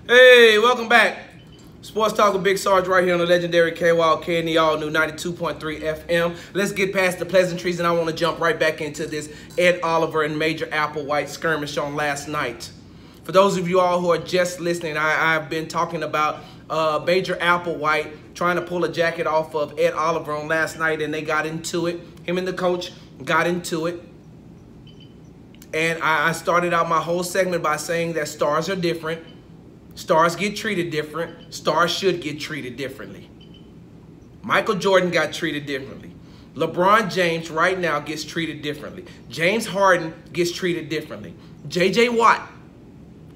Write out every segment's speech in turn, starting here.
Hey, welcome back. Sports Talk with Big Sarge right here on the legendary KYLK and the all-new 92.3 FM. Let's get past the pleasantries, and I want to jump right back into this Ed Oliver and Major Applewhite skirmish on last night. For those of you all who are just listening, I've been talking about Major Applewhite trying to pull a jacket off of Ed Oliver on last night, and they got into it. Him and the coach got into it. And I started out my whole segment by saying that stars are different. Stars get treated different. Stars should get treated differently. Michael Jordan got treated differently. LeBron James right now gets treated differently. James Harden gets treated differently. J.J. Watt,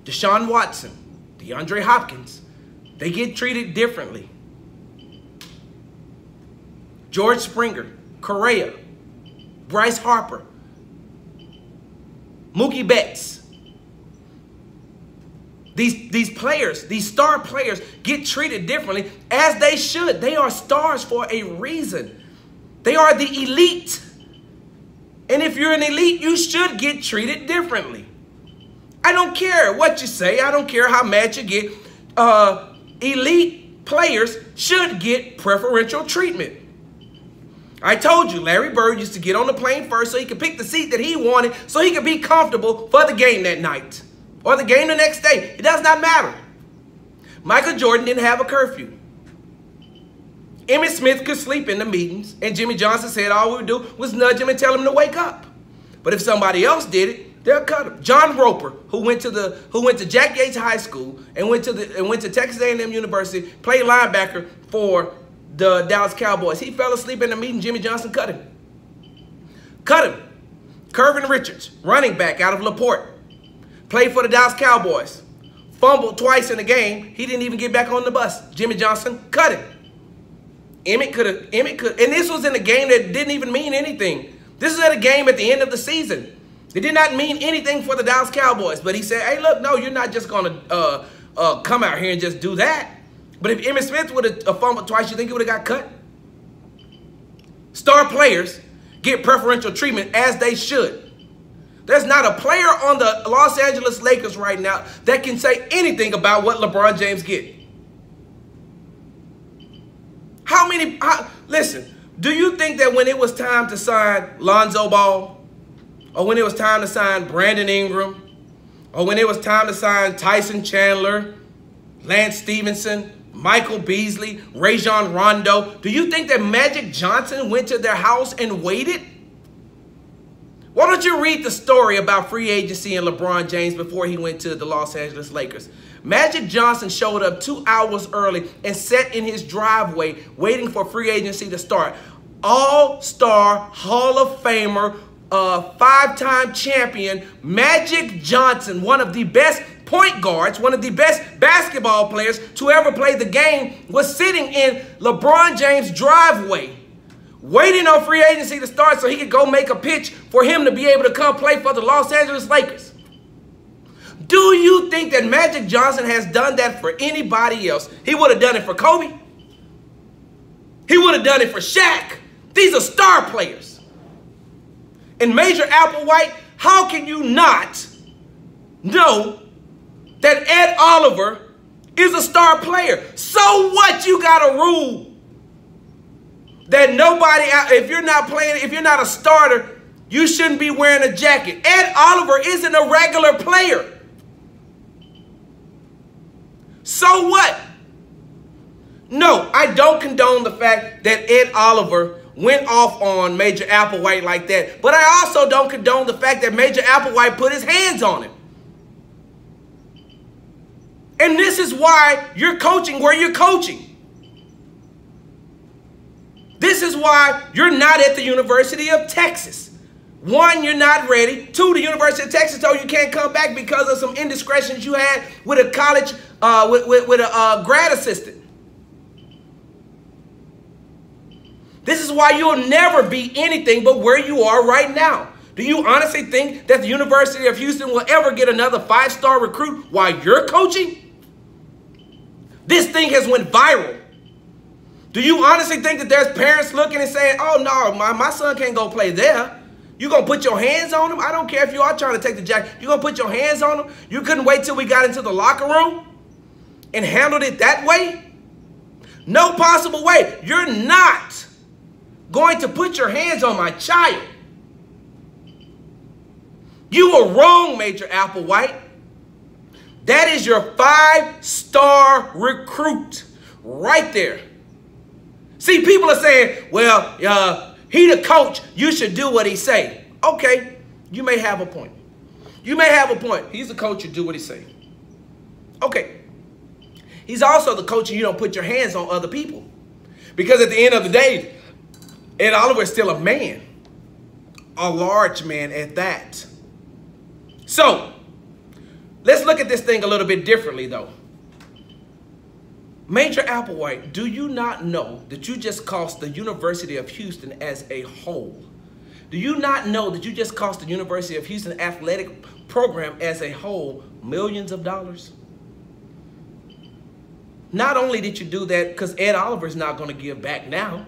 Deshaun Watson, DeAndre Hopkins, they get treated differently. George Springer, Correa, Bryce Harper, Mookie Betts. These players, these star players, get treated differently, as they should. They are stars for a reason. They are the elite. And if you're an elite, you should get treated differently. I don't care what you say. I don't care how mad you get. Elite players should get preferential treatment. I told you, Larry Bird used to get on the plane first so he could pick the seat that he wanted so he could be comfortable for the game that night. Or the game the next day. It does not matter. Michael Jordan didn't have a curfew. Emmitt Smith could sleep in the meetings, and Jimmy Johnson said all we would do was nudge him and tell him to wake up. But if somebody else did it, they'll cut him. John Roper, who went to Jack Yates High School and went to Texas A&M University, played linebacker for the Dallas Cowboys. He fell asleep in the meeting. Jimmy Johnson cut him. Cut him. Kervin Richards, running back out of LaPorte. Played for the Dallas Cowboys. Fumbled twice in the game. He didn't even get back on the bus. Jimmy Johnson cut him. Emmitt could. And this was in a game that didn't even mean anything. This is at a game at the end of the season. It did not mean anything for the Dallas Cowboys. But he said, hey, look, no, you're not just going to come out here and just do that. But if Emmitt Smith would have fumbled twice, you think he would have got cut? Star players get preferential treatment, as they should. There's not a player on the Los Angeles Lakers right now that can say anything about what LeBron James get. Listen, do you think that when it was time to sign Lonzo Ball, or when it was time to sign Brandon Ingram, or when it was time to sign Tyson Chandler, Lance Stevenson, Michael Beasley, Rajon Rondo, do you think that Magic Johnson went to their house and waited? Why don't you read the story about free agency and LeBron James before he went to the Los Angeles Lakers? Magic Johnson showed up 2 hours early and sat in his driveway waiting for free agency to start. All-star Hall of Famer, 5-time champion, Magic Johnson, one of the best point guards, one of the best basketball players to ever play the game, was sitting in LeBron James' driveway, waiting on free agency to start so he could go make a pitch for him to be able to come play for the Los Angeles Lakers. Do you think that Magic Johnson has done that for anybody else? He would have done it for Kobe. He would have done it for Shaq. These are star players. And Major Applewhite, how can you not know that Ed Oliver is a star player? So what? You got a rule that nobody, if you're not playing, if you're not a starter, you shouldn't be wearing a jacket. Ed Oliver isn't a regular player. So what? No, I don't condone the fact that Ed Oliver went off on Major Applewhite like that. But I also don't condone the fact that Major Applewhite put his hands on him. And this is why you're coaching where you're coaching. This is why you're not at the University of Texas. 1, you're not ready. 2, the University of Texas told you can't come back because of some indiscretions you had with a college, with a grad assistant. This is why you'll never be anything but where you are right now. Do you honestly think that the University of Houston will ever get another 5-star recruit while you're coaching? This thing has went viral. Do you honestly think that there's parents looking and saying, oh, no, my son can't go play there? You going to put your hands on him? I don't care if you are trying to take the jacket. You going to put your hands on him? You couldn't wait till we got into the locker room? and handled it that way? No possible way. You're not going to put your hands on my child. You were wrong, Major Applewhite. That is your 5-star recruit right there. See, people are saying, well, he the coach. You should do what he say. Okay, you may have a point. You may have a point. He's the coach. You do what he say. Okay. He's also the coach and you don't put your hands on other people. Because at the end of the day, Ed Oliver is still a man. A large man at that. So, let's look at this thing a little bit differently, though. Major Applewhite, do you not know that you just cost the University of Houston as a whole? Do you not know that you just cost the University of Houston athletic program as a whole millions of dollars? Not only did you do that because Ed Oliver's not going to give back now.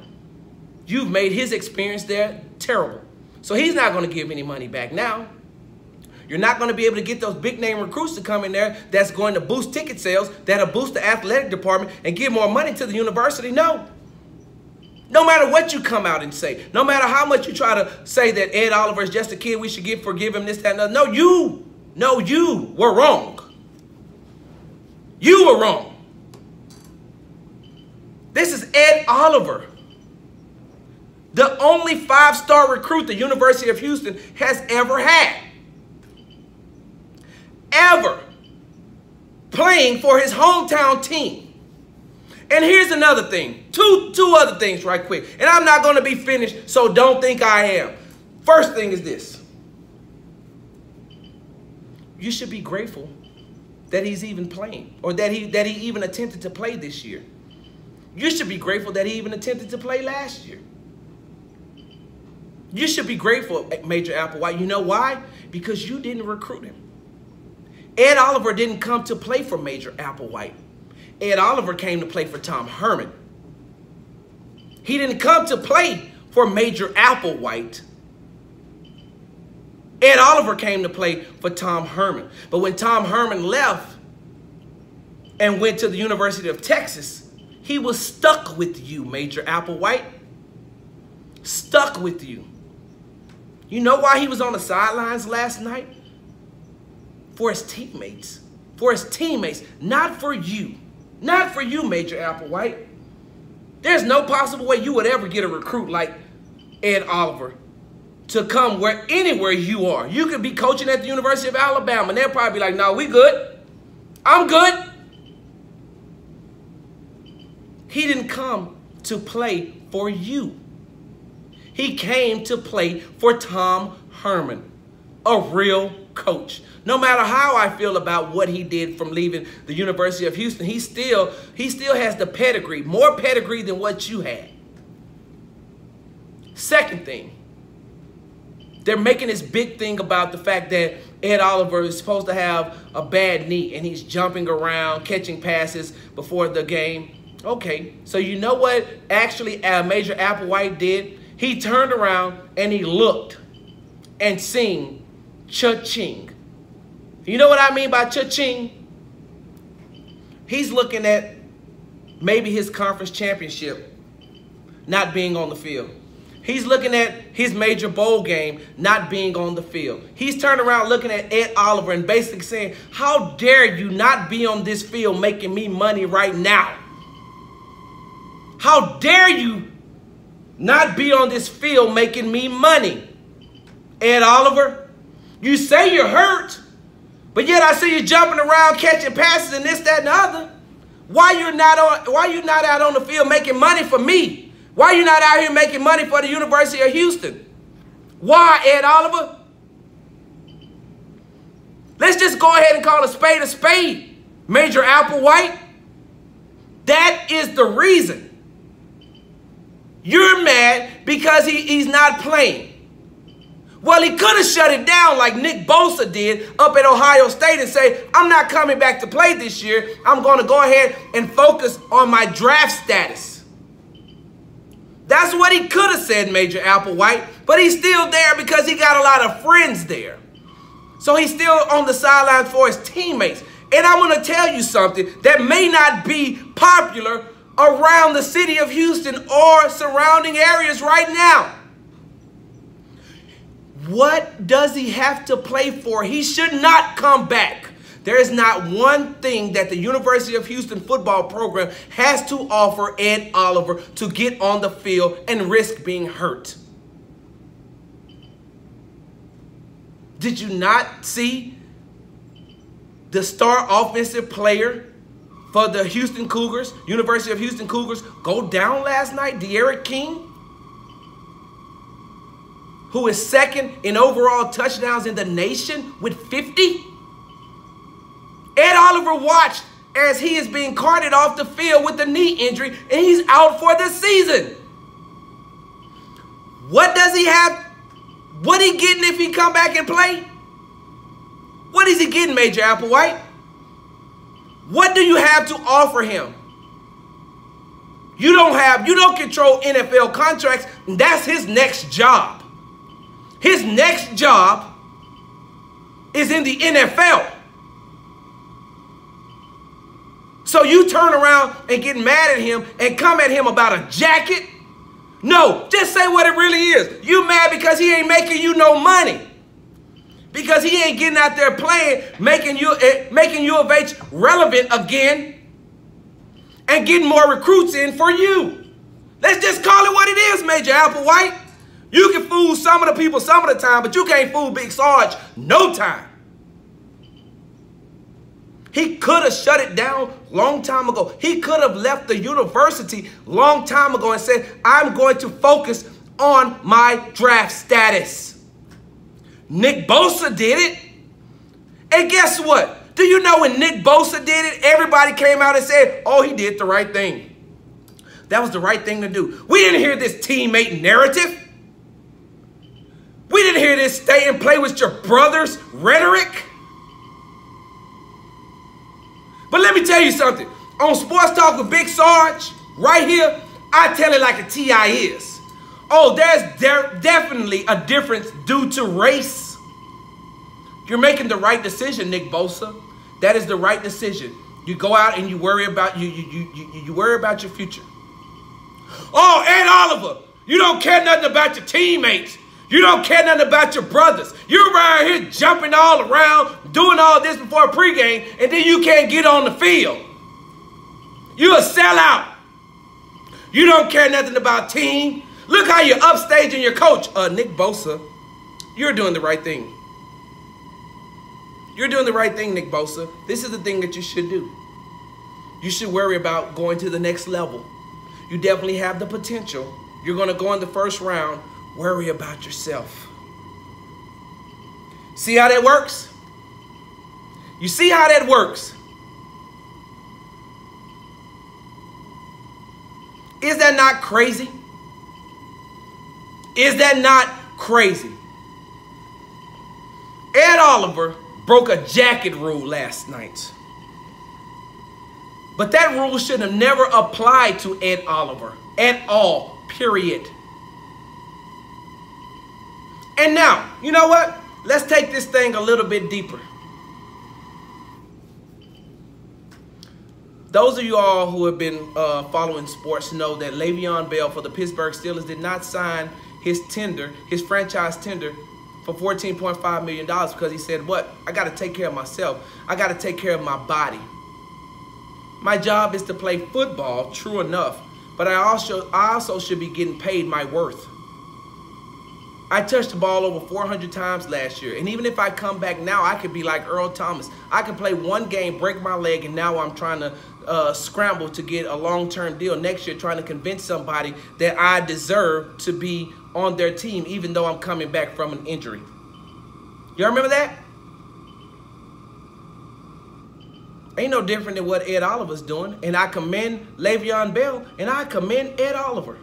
You've made his experience there terrible. So he's not going to give any money back now. You're not going to be able to get those big name recruits to come in there that's going to boost ticket sales, that'll boost the athletic department and give more money to the university. No. No matter what you come out and say, no matter how much you try to say that Ed Oliver is just a kid, we should forgive him, this, that, and other. No, you were wrong. You were wrong. This is Ed Oliver, the only 5-star recruit the University of Houston has ever had. Ever playing for his hometown team. And here's another thing. Two other things right quick. And I'm not going to be finished, so don't think I am. First thing is this. You should be grateful that he's even playing, or that he even attempted to play this year. You should be grateful that he even attempted to play last year. You should be grateful, Major Applewhite. You know why? Because you didn't recruit him. Ed Oliver didn't come to play for Major Applewhite. Ed Oliver came to play for Tom Herman. He didn't come to play for Major Applewhite. Ed Oliver came to play for Tom Herman. But when Tom Herman left and went to the University of Texas, he was stuck with you, Major Applewhite. Stuck with you. You know why he was on the sidelines last night? For his teammates. For his teammates. Not for you. Not for you, Major Applewhite. There's no possible way you would ever get a recruit like Ed Oliver to come anywhere you are. You could be coaching at the University of Alabama, and they'll probably be like, no, we good. I'm good. He didn't come to play for you. He came to play for Tom Herman, a real coach. No matter how I feel about what he did from leaving the University of Houston, he still has the pedigree, more pedigree than what you had. Second thing, they're making this big thing about the fact that Ed Oliver is supposed to have a bad knee and he's jumping around, catching passes before the game. Okay, so you know what actually Major Applewhite did? He turned around and he looked and sing cha-ching. You know what I mean by cha-ching? He's looking at maybe his conference championship not being on the field. He's looking at his major bowl game not being on the field. He's turned around looking at Ed Oliver and basically saying, how dare you not be on this field making me money right now? How dare you not be on this field making me money? Ed Oliver, you say you're hurt, but yet I see you jumping around, catching passes and this, that, and the other. Why you not out on the field making money for me? Why you not out here making money for the University of Houston? Why, Ed Oliver? Let's just go ahead and call a spade, Major Applewhite. That is the reason. You're mad because he's not playing. Well, he could have shut it down like Nick Bosa did up at Ohio State and say, I'm not coming back to play this year. I'm going to go ahead and focus on my draft status. That's what he could have said, Major Applewhite, but he's still there because he got a lot of friends there. So he's still on the sidelines for his teammates. And I'm going to tell you something that may not be popular around the city of Houston or surrounding areas right now. What does he have to play for? He should not come back. There is not one thing that the University of Houston football program has to offer Ed Oliver to get on the field and risk being hurt. Did you not see the star offensive player for the Houston Cougars, University of Houston Cougars, go down last night, De'Aaron King, who is second in overall touchdowns in the nation with 50? Ed Oliver watched as he is being carted off the field with a knee injury, and he's out for the season. What does he have? What he getting if he come back and play? What is he getting, Major Applewhite? What do you have to offer him? You don't control NFL contracts. That's his next job. His next job is in the NFL. So you turn around and get mad at him and come at him about a jacket? No, just say what it really is. You mad because he ain't making you no money. Because he ain't getting out there playing, making U of H relevant again and getting more recruits in for you. Let's just call it what it is, Major Applewhite. You can fool some of the people some of the time, but you can't fool Big Sarge no time. He could have shut it down long time ago. He could have left the university long time ago and said, I'm going to focus on my draft status. Nick Bosa did it. And guess what? Do you know when Nick Bosa did it, everybody came out and said, oh, he did the right thing. That was the right thing to do. We didn't hear this teammate narrative. We didn't hear this stay and play with your brothers rhetoric. But let me tell you something. On Sports Talk with Big Sarge, right here, I tell it like a T.I. is. Oh, there's definitely a difference due to race. You're making the right decision, Nick Bosa. That is the right decision. You go out and you worry about you worry about your future. Oh, Ed Oliver, you don't care nothing about your teammates. You don't care nothing about your brothers. You're around here jumping all around, doing all this before pregame, and then you can't get on the field. You a sellout. You don't care nothing about team. Look how you're upstaging your coach. Nick Bosa, you're doing the right thing. You're doing the right thing, Nick Bosa. This is the thing that you should do. You should worry about going to the next level. You definitely have the potential. You're going to go in the first round. Worry about yourself. See how that works? You see how that works? Is that not crazy? Is that not crazy? Ed Oliver broke a jacket rule last night. But that rule should have never applied to Ed Oliver at all, period. And now, you know what? Let's take this thing a little bit deeper. Those of you all who have been following sports know that Le'Veon Bell for the Pittsburgh Steelers did not sign his franchise tender for $14.5 million because he said, what? I got to take care of myself. I got to take care of my body. My job is to play football, true enough, but I also should be getting paid my worth. I touched the ball over 400 times last year. And even if I come back now, I could be like Earl Thomas. I could play one game, break my leg, and now I'm trying to scramble to get a long-term deal next year, trying to convince somebody that I deserve to be on their team, even though I'm coming back from an injury. Y'all remember that? Ain't no different than what Ed Oliver's doing. And I commend Le'Veon Bell, and I commend Ed Oliver.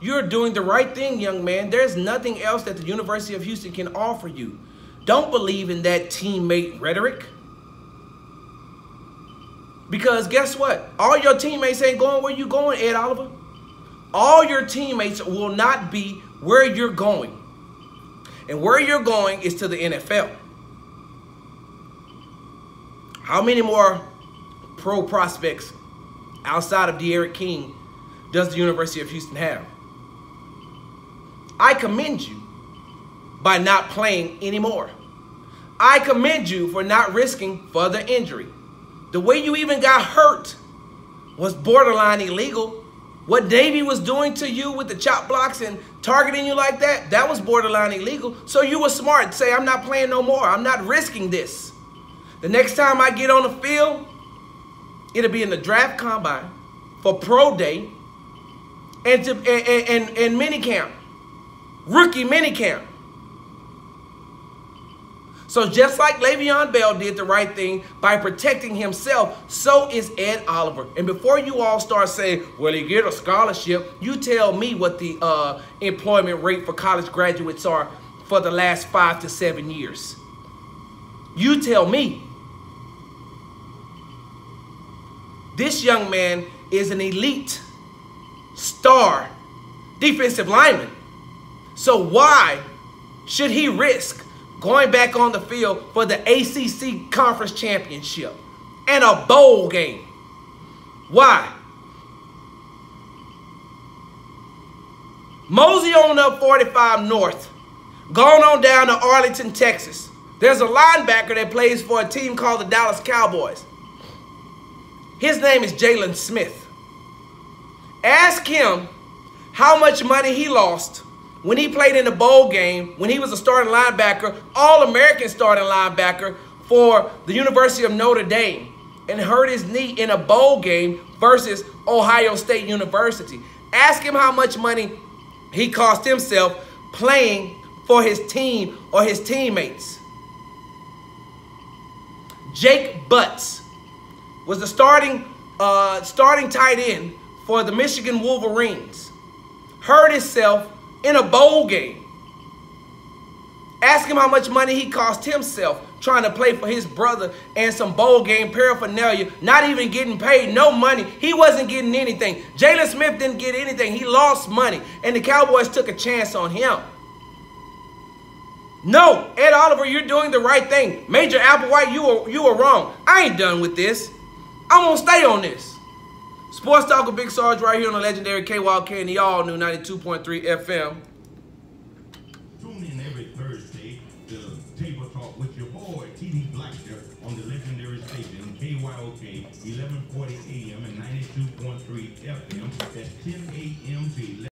You're doing the right thing, young man. There's nothing else that the University of Houston can offer you. Don't believe in that teammate rhetoric. Because guess what? All your teammates ain't going where you're going, Ed Oliver. All your teammates will not be where you're going. And where you're going is to the NFL. How many more pro prospects outside of De'Aaron King does the University of Houston have? I commend you by not playing anymore. I commend you for not risking further injury. The way you even got hurt was borderline illegal. What Davey was doing to you with the chop blocks and targeting you like that, that was borderline illegal. So you were smart to say, I'm not playing no more. I'm not risking this. The next time I get on the field, it'll be in the draft combine, for pro day, and mini camp, rookie mini camp. So just like Le'Veon Bell did the right thing by protecting himself, so is Ed Oliver. And before you all start saying, well, he get a scholarship, you tell me what the employment rate for college graduates are for the last 5 to 7 years. You tell me. This young man is an elite star defensive lineman. So why should he risk going back on the field for the ACC Conference Championship and a bowl game? Why? Mosey on up 45 North. Going on down to Arlington, Texas. There's a linebacker that plays for a team called the Dallas Cowboys. His name is Jalen Smith. Ask him how much money he lost when he played in the bowl game, when he was a starting linebacker, All-American starting linebacker for the University of Notre Dame, and hurt his knee in a bowl game versus Ohio State University. Ask him how much money he cost himself playing for his team or his teammates. Jake Butts was the starting tight end for the Michigan Wolverines. Hurt himself in a bowl game. Ask him how much money he cost himself trying to play for his brother and some bowl game paraphernalia, not even getting paid, no money. He wasn't getting anything. Jalen Smith didn't get anything. He lost money, and the Cowboys took a chance on him. No, Ed Oliver, you're doing the right thing. Major Applewhite, you were wrong. I ain't done with this. I'm going to stay on this. Sports Talk with Big Sarge right here on the legendary KYK and the all-new 92.3 FM. Tune in every Thursday to Table Talk with your boy, T.D. Blacksher, on the legendary station, KYOK, 1140 AM and 92.3 FM. That's 10 AM to 11.